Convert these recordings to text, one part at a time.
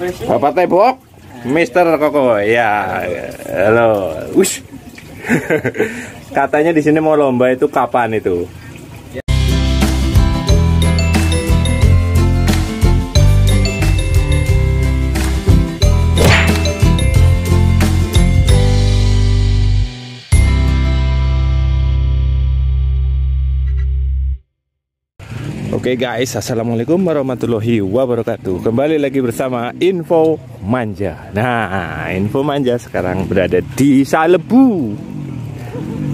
Bapak Tebok, Mister Koko, ya, halo, wush. Katanya di sini mau lomba itu kapan itu? Oke guys, assalamualaikum warahmatullahi wabarakatuh. Kembali lagi bersama Info Manja. Nah, Info Manja sekarang berada di Salebu.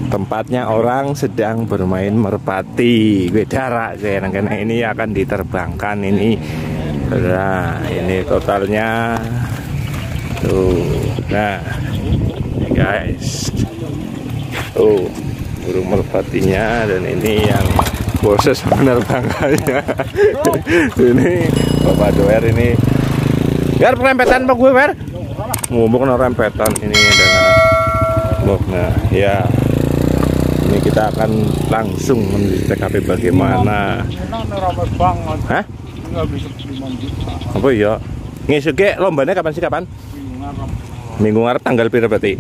Tempatnya orang sedang bermain merpati. Gue darak karena ini akan diterbangkan ini. Nah, ini totalnya tuh. Nah, guys, tuh burung merpatinya, dan ini yang proses penerbangannya. Ini Bapak Doer ini. Biar perempetan Pak gue, Wer. Ngomong rempetan ini adalah. Nah, ya. Ini kita akan langsung menuju TKP bagaimana. Hah? Apa ya? Ngesuke lombanya kapan sih, kapan? Minggu ngarep tanggal pira berarti?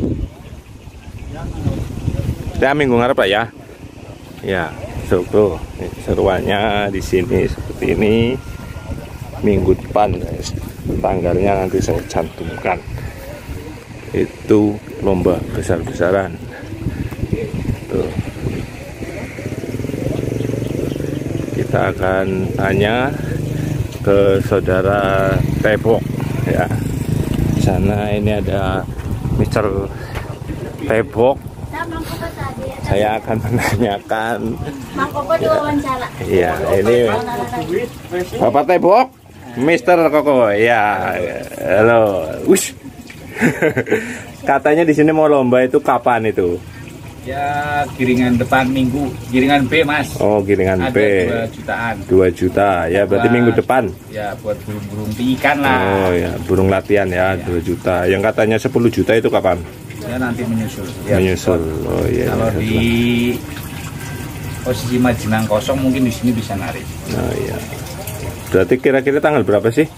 Ya, minggu ngarep Pak ya. Ya. Tuh, seruannya di sini seperti ini. Minggu depan guys, tanggalnya nanti saya cantumkan. Itu lomba besar-besaran. Tuh. Kita akan tanya ke saudara Tebok ya. Di sana ini ada Mister Tebok. Saya akan menanyakan. Iya, ini Bapak Tebok, Mister Koko, ya, halo, wush. Katanya di sini mau lomba itu kapan itu? Ya, giringan depan minggu, giringan B Mas. Oh, giringan ada B. 2 jutaan. 2 juta, ya berarti minggu depan. Ya, buat burung-burung ikan lah. Oh ya, burung latihan ya, 2 juta. Yang katanya 10 juta itu kapan? Ya, nanti menyusul. Ya, Menyusul. Oh iya. Kalau ya, di posisi Majenang kosong mungkin di sini bisa narik. Oh iya. Berarti kira-kira tanggal berapa sih?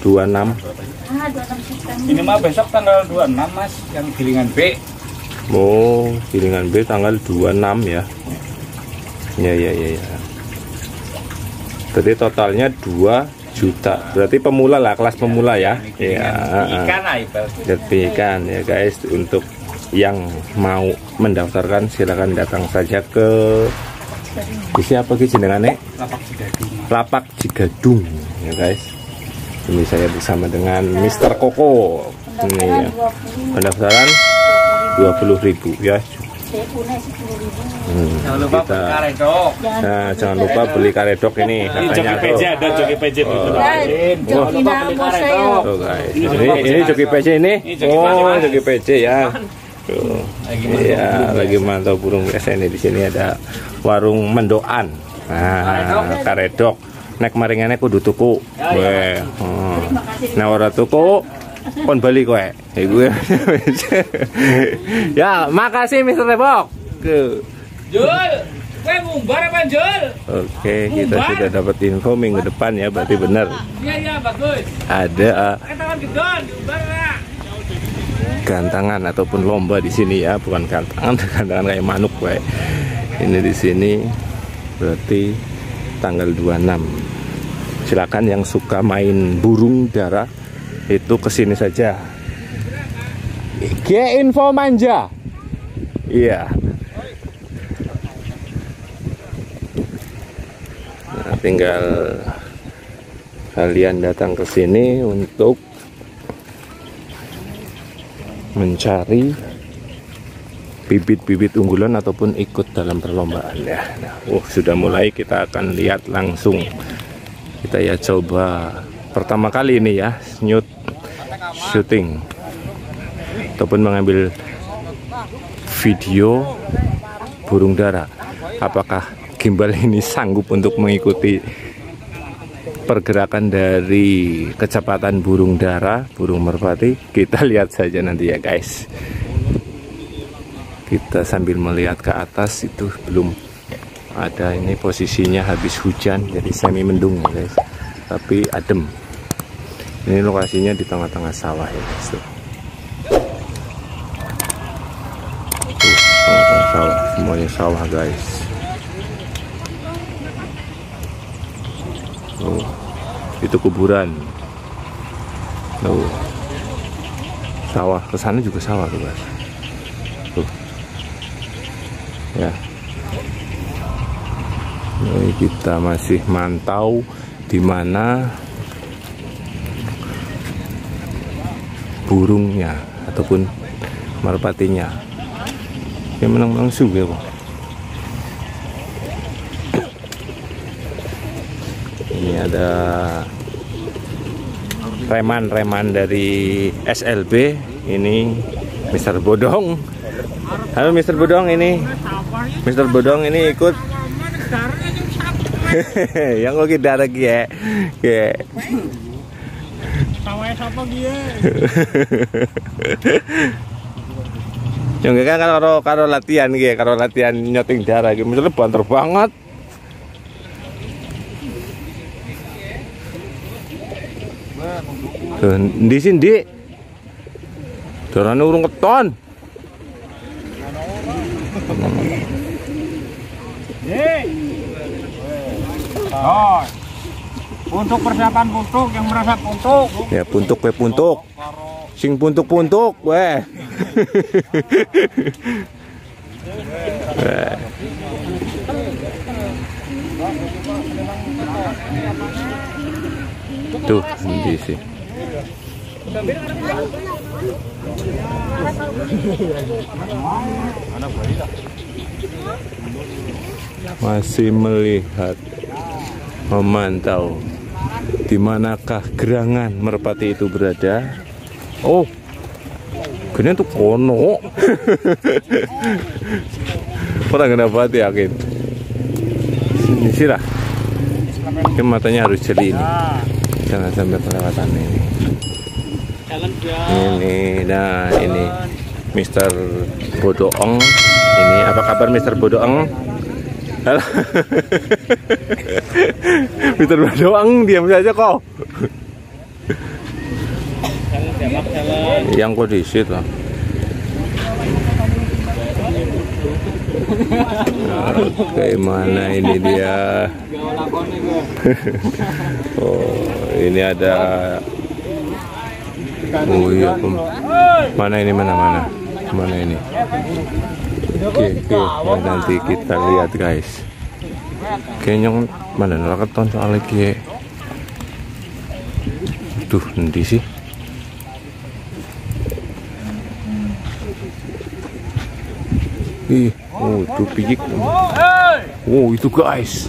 26. Ini mah besok tanggal 26 Mas, yang giringan B. Oh, giringan B tanggal 26 ya. Ya. Berarti totalnya 2 juta. Berarti pemula lah, kelas pemula ya. Ya. Ikan lah ibaratnya. Ikan ya guys. Untuk yang mau mendaftarkan silakan datang saja ke siapa sih jenengannya? Lapak Cigadung ya guys. Ini saya bersama dengan Mister Koko. Ini ya. Pendaftaran 20.000 ya. Jangan lupa beli karedok. Nah, jangan lupa beli karedok ini katanya. Joki PJ ada joki PJ. Jangan lupa beli karedok. Tuh guys. Ini joki PJ ini. Oh, joki PJ ya. Tuh. Iya, lagi mantau burung biasa ini. Di sini ada warung mendoan. Nah, karedok. Nek maringane kudu tuku. Weh. Nah, ora tuku kon bali kowe. Ya, makasih Mister Tebok. Jul, kowe ngumbar apa Jul? Oke, kita sudah dapat info minggu depan ya, berarti benar. Iya, bagus. Ada Tangan gedon, ngumbar lah. gantangan ataupun lomba di sini ya, bukan gantangan kayak manuk kowe. Ini di sini berarti tanggal 26. Silakan yang suka main burung dara itu kesini saja. Info Manja. Iya. Nah, tinggal kalian datang ke sini untuk mencari bibit-bibit unggulan ataupun ikut dalam perlombaan ya. Nah, sudah mulai, kita akan lihat langsung. Kita ya coba pertama kali ini ya syuting ataupun mengambil video burung dara. Apakah gimbal ini sanggup untuk mengikuti pergerakan dari kecepatan burung dara, burung merpati? Kita lihat saja nanti ya guys. Kita sambil melihat ke atas, itu belum ada, ini posisinya habis hujan jadi semi mendung guys, tapi adem. Ini lokasinya di tengah-tengah sawah ya guys. Tuh. Tengah-tengah sawah, semuanya sawah guys. Itu kuburan. Tuh. Sawah, ke sana juga sawah tuh guys. Tuh. Ya. Ini kita masih mantau di mana burungnya ataupun merpatinya. Yang menang-menang juga kok. Ini ada reman dari SLB. Ini Mr. Bodong. Halo Mr. Bodong, ini Mr. Bodong ini ikut yang lagi darah ya. Yang kan karo latihan nyoting darah gitu, misalnya banter banget. Di sini darahnya urung keton. Untuk persiapan puntuk yang merasa puntuk. Ya puntuk we puntuk. Sing puntuk-puntuk weh. Tuh di sini. Masih melihat, memantau di manakah gerangan merpati itu berada. Oh, gini tuh kono. Orang kenapa yakin? Sini sih lah. Matanya harus jeli ini. Jangan sampai kelewatan ini. Ini, nah ini Mr. Bodoong. Ini apa kabar Mr. Bodoong? Halo. Mr. Bodoong, diam saja kok. Yang kondisi lah. Bagaimana ini dia? Oh, ini ada. Oh iya, mana ini mana ini? Oke, nanti kita lihat guys. Kayaknya mana nelaketon soalnya kie. Tuh, nanti sih. Oh itu pijik. Oh itu guys.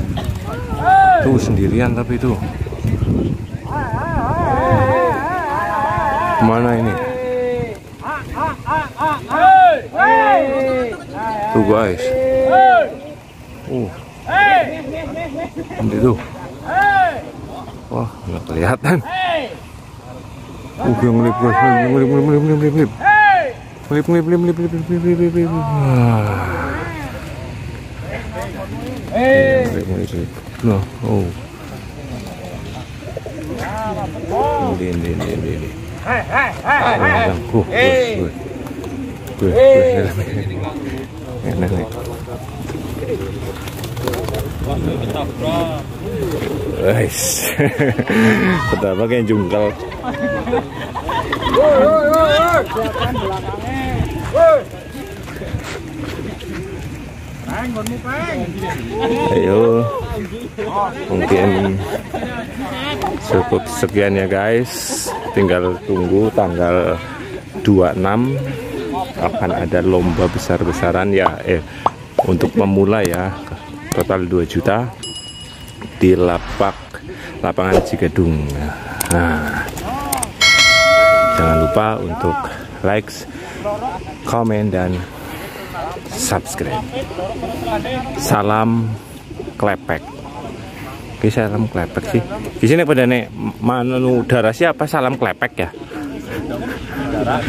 Tuh sendirian tapi itu. Mana ini? Tuh guys. Ini tuh. Wah nggak kelihatan. Yang ngelip. Nah, oh. Ini. Guys, pertama kayak jungkal. Ayo, mungkin cukup sekian ya guys. Tinggal tunggu tanggal 26 akan ada lomba besar-besaran ya. Untuk pemula ya, total 2 juta di lapangan Cigadung. Nah, jangan lupa untuk like, komen dan subscribe. Salam klepek. Oke, salam klepek sih. Di sini pada nek manu darah siapa salam klepek ya? Darah.